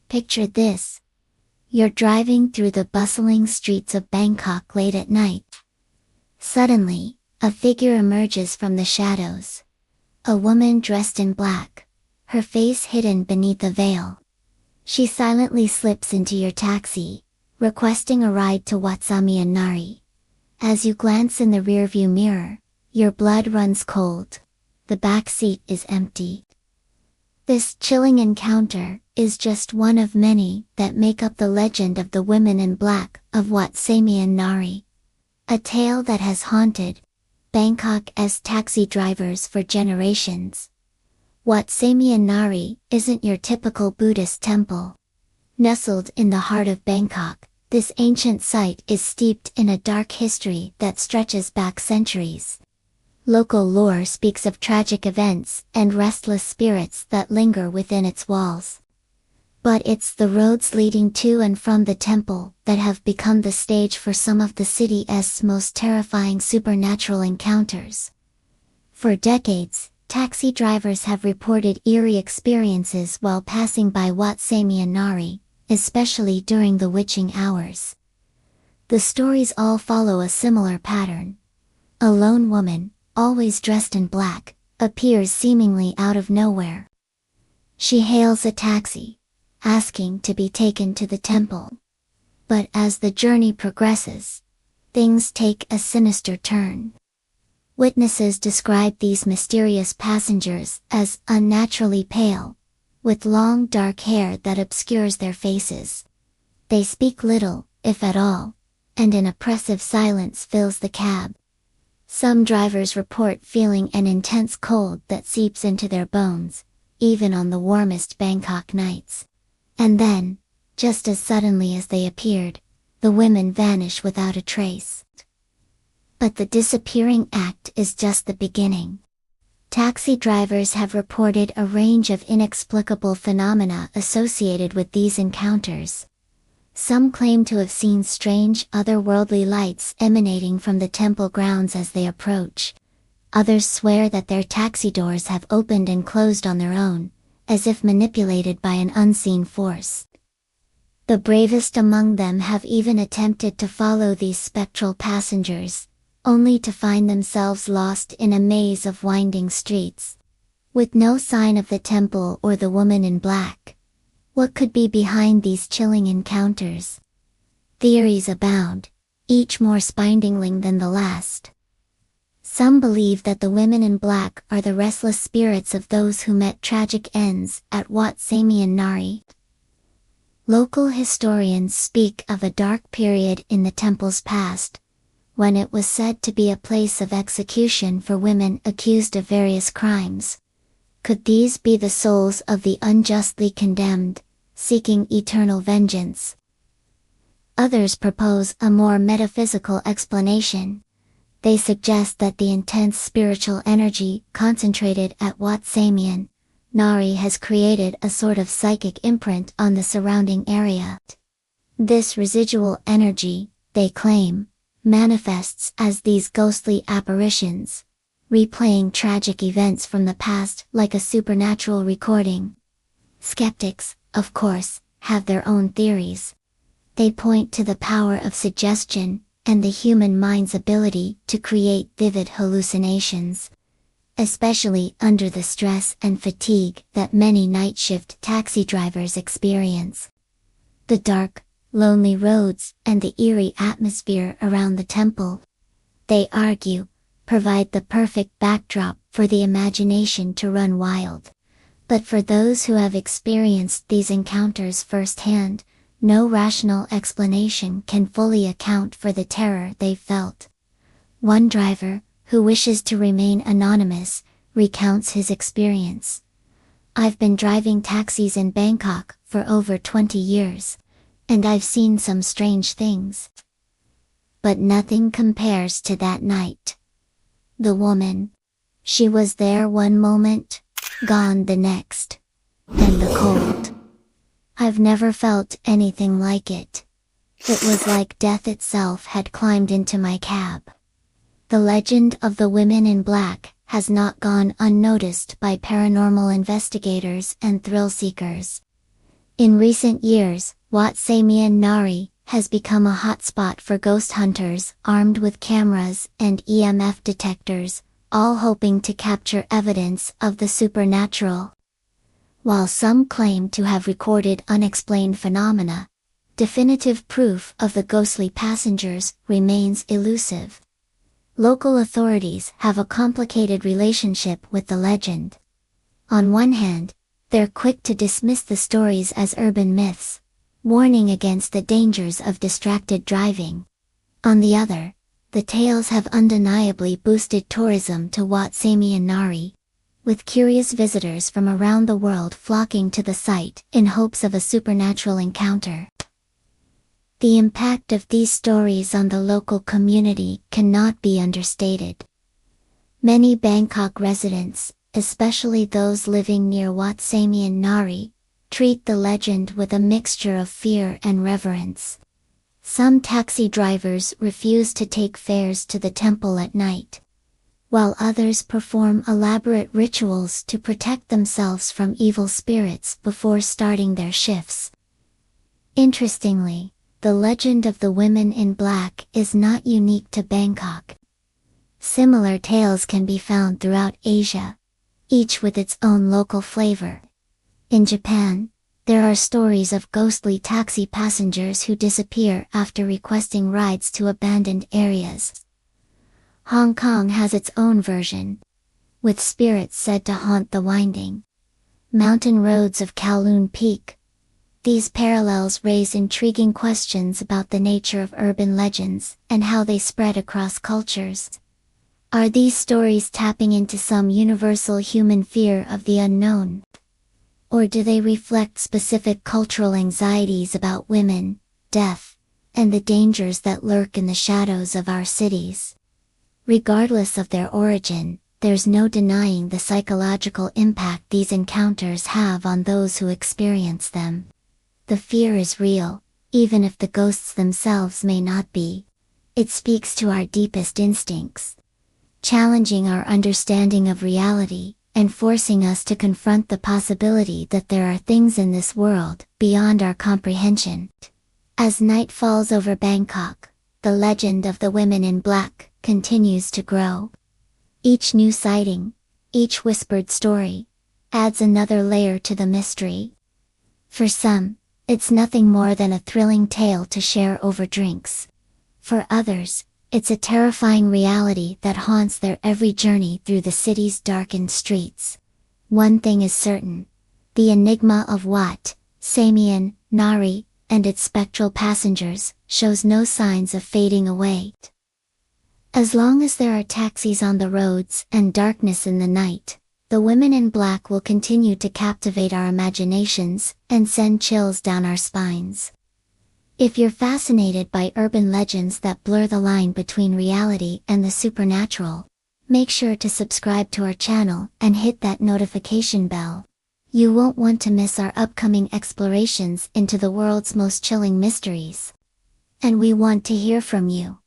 Picture this. You're driving through the bustling streets of Bangkok late at night. Suddenly, a figure emerges from the shadows. A woman dressed in black, her face hidden beneath a veil. She silently slips into your taxi, requesting a ride to Samian Nari. As you glance in the rearview mirror, your blood runs cold. The back seat is empty. This chilling encounter is just one of many that make up the legend of the women in black of Samian Nari. A tale that has haunted Bangkok as taxi drivers for generations. Samian Nari isn't your typical Buddhist temple. Nestled in the heart of Bangkok, this ancient site is steeped in a dark history that stretches back centuries. Local lore speaks of tragic events and restless spirits that linger within its walls. But it's the roads leading to and from the temple that have become the stage for some of the city's most terrifying supernatural encounters. For decades, taxi drivers have reported eerie experiences while passing by Samian Nari, especially during the witching hours. The stories all follow a similar pattern. A lone woman, always dressed in black, appears seemingly out of nowhere. She hails a taxi, asking to be taken to the temple. But as the journey progresses, things take a sinister turn. Witnesses describe these mysterious passengers as unnaturally pale, with long dark hair that obscures their faces. They speak little, if at all, and an oppressive silence fills the cab. Some drivers report feeling an intense cold that seeps into their bones, even on the warmest Bangkok nights. And then, just as suddenly as they appeared, the women vanish without a trace. But the disappearing act is just the beginning. Taxi drivers have reported a range of inexplicable phenomena associated with these encounters. Some claim to have seen strange otherworldly lights emanating from the temple grounds as they approach. Others swear that their taxi doors have opened and closed on their own, as if manipulated by an unseen force. The bravest among them have even attempted to follow these spectral passengers, only to find themselves lost in a maze of winding streets. With no sign of the temple or the woman in black. What could be behind these chilling encounters? Theories abound, each more spine-tingling than the last. Some believe that the women in black are the restless spirits of those who met tragic ends at Samian Nari. Local historians speak of a dark period in the temple's past, when it was said to be a place of execution for women accused of various crimes. Could these be the souls of the unjustly condemned, seeking eternal vengeance? Others propose a more metaphysical explanation. They suggest that the intense spiritual energy concentrated at Samian Nari has created a sort of psychic imprint on the surrounding area. This residual energy, they claim, manifests as these ghostly apparitions, replaying tragic events from the past like a supernatural recording. Skeptics, of course, have their own theories. They point to the power of suggestion, and the human mind's ability to create vivid hallucinations, especially under the stress and fatigue that many night shift taxi drivers experience. The dark, lonely roads and the eerie atmosphere around the temple, they argue, provide the perfect backdrop for the imagination to run wild. But for those who have experienced these encounters firsthand, no rational explanation can fully account for the terror they felt. One driver, who wishes to remain anonymous, recounts his experience. "I've been driving taxis in Bangkok for over 20 years, and I've seen some strange things. But nothing compares to that night. The woman, she was there one moment, gone the next. And the cold. I've never felt anything like it. It was like death itself had climbed into my cab." The legend of the women in black has not gone unnoticed by paranormal investigators and thrill seekers. In recent years, Wat Samian Nari has become a hotspot for ghost hunters armed with cameras and EMF detectors, all hoping to capture evidence of the supernatural. While some claim to have recorded unexplained phenomena, definitive proof of the ghostly passengers remains elusive. Local authorities have a complicated relationship with the legend. On one hand, they're quick to dismiss the stories as urban myths, warning against the dangers of distracted driving. On the other, the tales have undeniably boosted tourism to Wat Samian Nari, with curious visitors from around the world flocking to the site in hopes of a supernatural encounter. The impact of these stories on the local community cannot be understated. Many Bangkok residents, especially those living near Wat Samian Nari, treat the legend with a mixture of fear and reverence. Some taxi drivers refuse to take fares to the temple at night, while others perform elaborate rituals to protect themselves from evil spirits before starting their shifts. Interestingly, the legend of the women in black is not unique to Bangkok. Similar tales can be found throughout Asia, each with its own local flavor. In Japan, there are stories of ghostly taxi passengers who disappear after requesting rides to abandoned areas. Hong Kong has its own version, with spirits said to haunt the winding mountain roads of Kowloon Peak. These parallels raise intriguing questions about the nature of urban legends and how they spread across cultures. Are these stories tapping into some universal human fear of the unknown? Or do they reflect specific cultural anxieties about women, death, and the dangers that lurk in the shadows of our cities? Regardless of their origin, there's no denying the psychological impact these encounters have on those who experience them. The fear is real, even if the ghosts themselves may not be. It speaks to our deepest instincts, challenging our understanding of reality, and forcing us to confront the possibility that there are things in this world beyond our comprehension. As night falls over Bangkok, the legend of the women in black continues to grow. Each new sighting, each whispered story, adds another layer to the mystery. For some, it's nothing more than a thrilling tale to share over drinks. For others, it's a terrifying reality that haunts their every journey through the city's darkened streets. One thing is certain: the enigma of Wat Samian Nari and its spectral passengers shows no signs of fading away. As long as there are taxis on the roads and darkness in the night, the women in black will continue to captivate our imaginations and send chills down our spines. If you're fascinated by urban legends that blur the line between reality and the supernatural, make sure to subscribe to our channel and hit that notification bell. You won't want to miss our upcoming explorations into the world's most chilling mysteries. And we want to hear from you.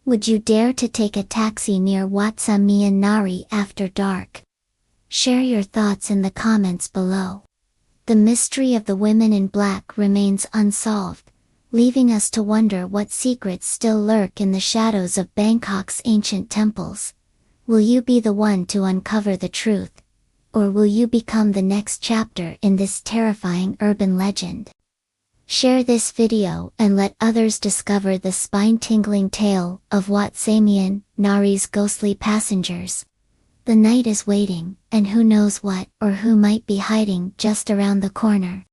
Would you dare to take a taxi near Wat Samian Nari after dark? Share your thoughts in the comments below. The mystery of the women in black remains unsolved, leaving us to wonder what secrets still lurk in the shadows of Bangkok's ancient temples. Will you be the one to uncover the truth? Or will you become the next chapter in this terrifying urban legend? Share this video and let others discover the spine-tingling tale of Wat Samian Nari's ghostly passengers. The night is waiting, and who knows what or who might be hiding just around the corner.